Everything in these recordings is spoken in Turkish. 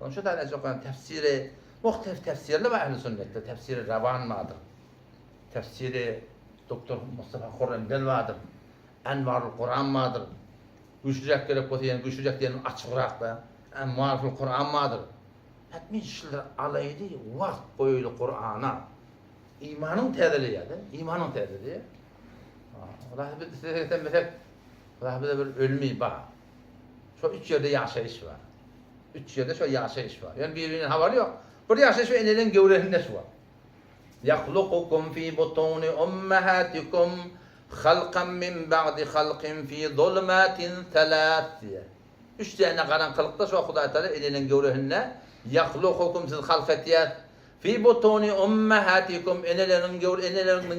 Onun şu tane çok tefsiri, muhtelif tefsirli var ehl-i sünnette. Tefsiri Ravan vardır. Tefsiri Doktor Mustafa Khurram'dan vardır. Envarul Kur'an vardır. Güçlücek gerek bu diyen, güçlücek diyenin açıkırak da. Envarul Kur'an vardır. Etmiş işler alaydı, vakt koyulu Kur'an'a. İmanın tedili ya da, imanın tedili. Allah bir de bir ölmeyi bak. Şu üç yerde yaşayış var. Üç yerde şu yaşayış var. Yani birbirinin haberi yok. Burada yaşayış ve enelin gövreğinde şu var. يَخْلُقُكُمْ فِي بُطُونِ أُمَّهَاتِكُمْ خَلْقًا مِنْ بَعْدِ خَلْقٍ فِي ظُلُمَاتٍ ثَلَاثٍ diye. Üç tane karanlıkta şu Hudaý Teala enelin gövreğinde يَخْلُقُكُمْ siz halfetiyet fi butuni ummahatikum enelerin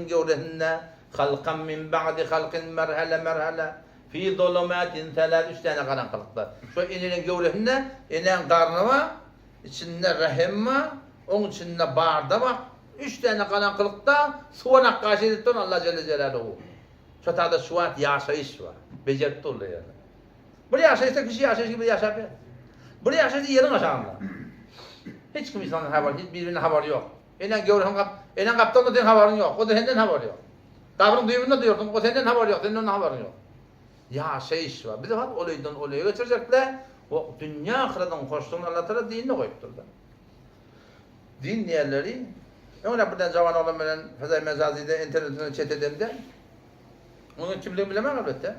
gövreğinde halqan min ba'di halqin merhale fi zulumatin thalath üç tane karanlıkta. Şu enelerin gövreğinde enen karnı var, içinde rahim var, onun içinde bağırda var. Üç tane karanlıkta suvanak karşıdır Allah Celle Celaluhu. Şu tarzda suat yaşayış var. Becerikli oluyor yani. Buraya yaşayışta kişi yaşayış gibi yaşamıyor. Buraya yaşayışta yerin aşağında. Hiç kim insanın haberi, hiç birbirinin haberi yok. Enen kaptanla senin haberin yok, o da senden haberi yok. Kabrın duyumunda diyordun, o senden haberi yok, senin onun haberin yok. Ya şey iş var, bir de var, olaydan olaya geçirecekler, o dünya ahiretten hoşluğunu Allah Teala dinini koyuptur da. Din diğerleri, öyle buradan zaman olan ben Fezai Mezazi'de, internetine chat edemde, onun kimliğini bilemem elbette.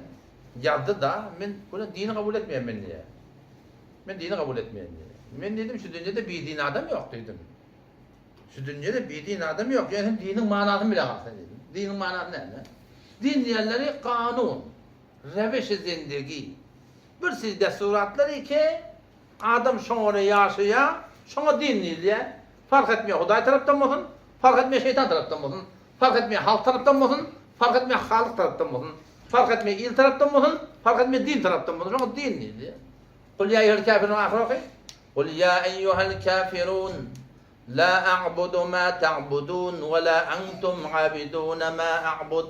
Yazdı da, ben bunu dini kabul etmeyen ben diye. Ben dini kabul etmeyen diye. Ben dedim şu dünyada bir din adam yok dedim. Şu dünyada bir din adam yok. Yani dinin manasını bile kalsın dedim. Dinin manası ne? Din diyenleri kanun, reveş-i zindagi. Bir sizde suratları ki adam şuna yaşaya, şuna dinliyle fark etmiyor Hudaý taraftan olsun, fark etmiyor şeytan taraftan olsun, fark etmiyor halk taraftan olsun, fark etmiyor halk taraftan olsun, fark etmiyor il taraftan olsun, fark etmiyor din taraftan olsun. Şuna dinliyle. Kul ya eyyuhel kafirun ahiraki. قل يا أيها الكافرون لا أعبد ما تعبدون ولا أنتم عابدون ما أعبد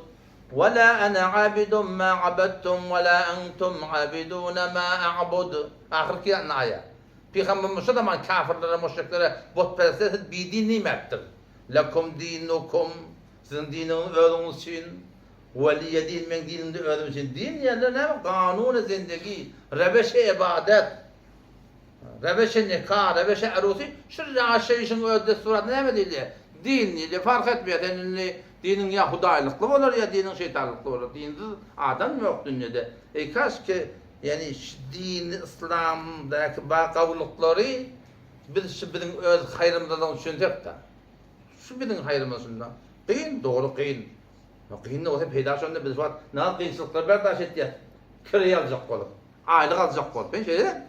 ولا أنا عابد ما عبدتم ولا أنتم عابدون ما أعبد آخر كده آية Peygamber Musa zaman kafirlere, müşriklere, butperestlere bir din nimettir. Lekum dinukum, sizin dininiz öğreniniz için, veliye din, men dinimde öğreniniz için. Din yerine ne? Kanun-u zindagi, rebeş-i ibadet. Rebeşe nikah, rebeşe arusi, şurada aşağıışın ödde surat ne mi değil? Dinli, fark etmiyor. Dinin ya Hudaylıklı olur ya dinin şeytanlıklı olur. Dinsiz adam yok dünyada. Kaç ki yani din, İslam'daki bakavlukları biz bizim öz hayrımızdan düşünsek de. Şu bizim hayrımızdan. Kıyın, doğru kıyın. Kıyın ne olsa peyda sonunda biz var. Ne kadar kıyısılıklar berdaş et ya. Köreyi alacak olup. Aylık alacak olup. Ben şöyle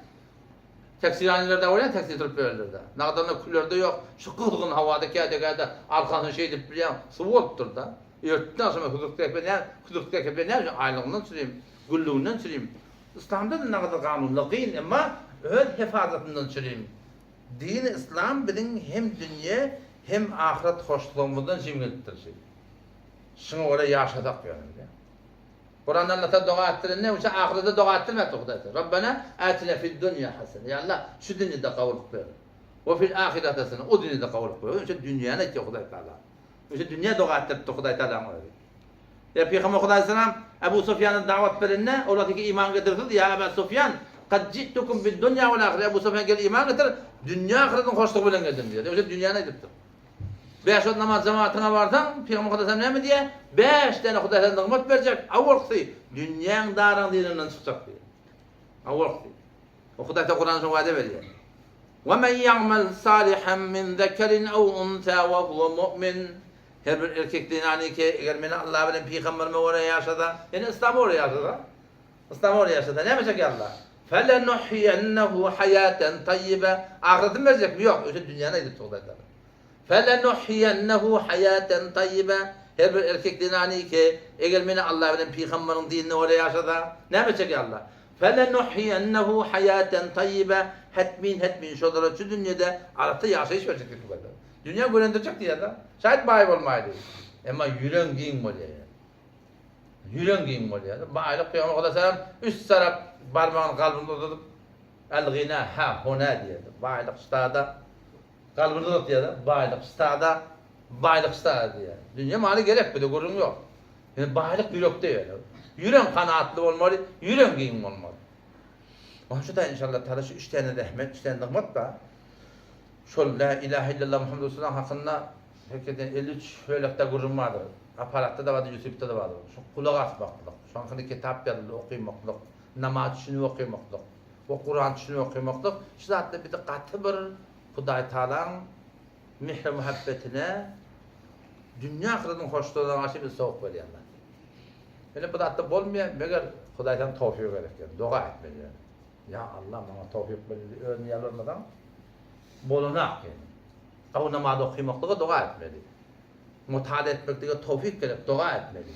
tekstilhanelerde var ya tekstil tırpörlerde. Ne kadar da küllerde yok. Şu kılgın havada kâde arkanı şey edip bilen su oluptur da. Örtükten sonra kudurtkak yapıyor. Ne yapacağım? Aylığından süreyim. Güllüğünden süreyim. İslam'da da ne kadar kanunla kıyın ama öz hefazatından süreyim. Din-i İslam bizim hem dünya hem ahiret hoşluğumuzdan cimriliktir şey. Şunu oraya yaşadak yani. Kur'an'da Allah'ta dua ettirin ne? Uça ahirete dua ettirmek Hudaý. Rabbena atina fid dunya hasene. Ya Allah şu dünyada kavurluk ver. Ve fil ahirete hasene. O dünyada kavurluk ver. Uça dünyana ki Hudaý Teala. Uça dünya dua ettirdi Hudaý Teala. Ya Peygamber Hudaý Selam Ebu Sufyan'ın davet verinne oradaki iman getirdi. Ya Ebu Sufyan kad ci'tukum bid dunya vel ahire. Ebu Sufyan gel iman getir. Dünya ahiretin hoşluğu bilen getirdi diyor. Uça dünyana getirdi. 5 namaz cemaatine varsan, Peygamber Hudaý ne mi diye? 5 tane Hudaý Teala nimet verecek. Avurqsi, dünyanın darın dininden çıkacak diye. Avurqsi. O Hudaý Teala Kur'an'ın vaade veriyor. وَمَنْ يَعْمَلْ صَالِحًا مِنْ ذَكَرٍ اَوْ اُنْثَى وَهُوَ مُؤْمِنٌ Her bir erkekliğin hani ki eğer beni Allah benim Peygamberime oraya yaşada, yani İslam'ı oraya yaşada. İslam'ı oraya yaşada. Ne yapacak ya Allah? فَلَنُحْيَنَّهُ حَيَاتًا طَيِّبًا Ahiretin verecek mi? Yok. Öyle dünyana gidip Hudaý Teala. فَلَنُحْيَنَّهُ حَيَاتًا طَيِّبًا Her bir erkekliğin hani ki eğer beni Allah benim Peygamberin dinini oraya yaşada. Ne yapacak ya Allah? فَلَنُحْيَنَّهُ حَيَاتًا طَيِّبًا Hetmin şolara şu dünyada Arap'ta yaşayış verecektir bu kadar. Dünya görendirecek diye de. Şayet bayıp olmaydı. Ama yüren giyin oluyor. Yüren giyin oluyor. Bayılıp Peygamber Hudaý Selam üst taraf parmağını kalbinde tutup El-gina ha huna diye. Baylık istada kalbırdık diye. Baylık istada baylık istada diye. Dünya malı gerek bir de gurun yok. Yani baylık bir yok değil. Yüren kanaatli olmalı, yüren giyin olmalı. Onun için de inşallah Teala şu üç tane rahmet, üç tane nikmet da şol la ilahe illallah Muhammed Resulullah hakkında hakikaten 53 höylekte gurun vardır. Aparatta da vardır, YouTube'da da vardır. Şu kulak asmaklık, şu hakkında kitap yazılı okuyamaklık, namaz düşünü okuyamaklık, o Kur'an düşünü okuyamaklık. İşte hatta bir de katı bir Huday Teala'nın mihri muhabbetine dünya akırının hoşluğuna karşı bir soğuk veriyorlar. Yani bu da hatta bolmayan, meğer Huday'dan tevfik gerek yani, dua etmeli yani. Ya Allah bana tevfik verildi, örneğin olmadan bolunak yani. O namazı okuyamaklığa dua etmeli. Mutale etmekliğe tevfik gerek, dua etmeli.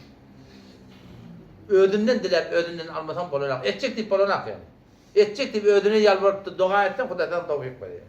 Ödünden dilep, ödünden almasan bolunak. Edecek deyip bolunak yani. Edecek deyip ödüne yalvarıp dua etsen Huday'dan tevfik veriyor.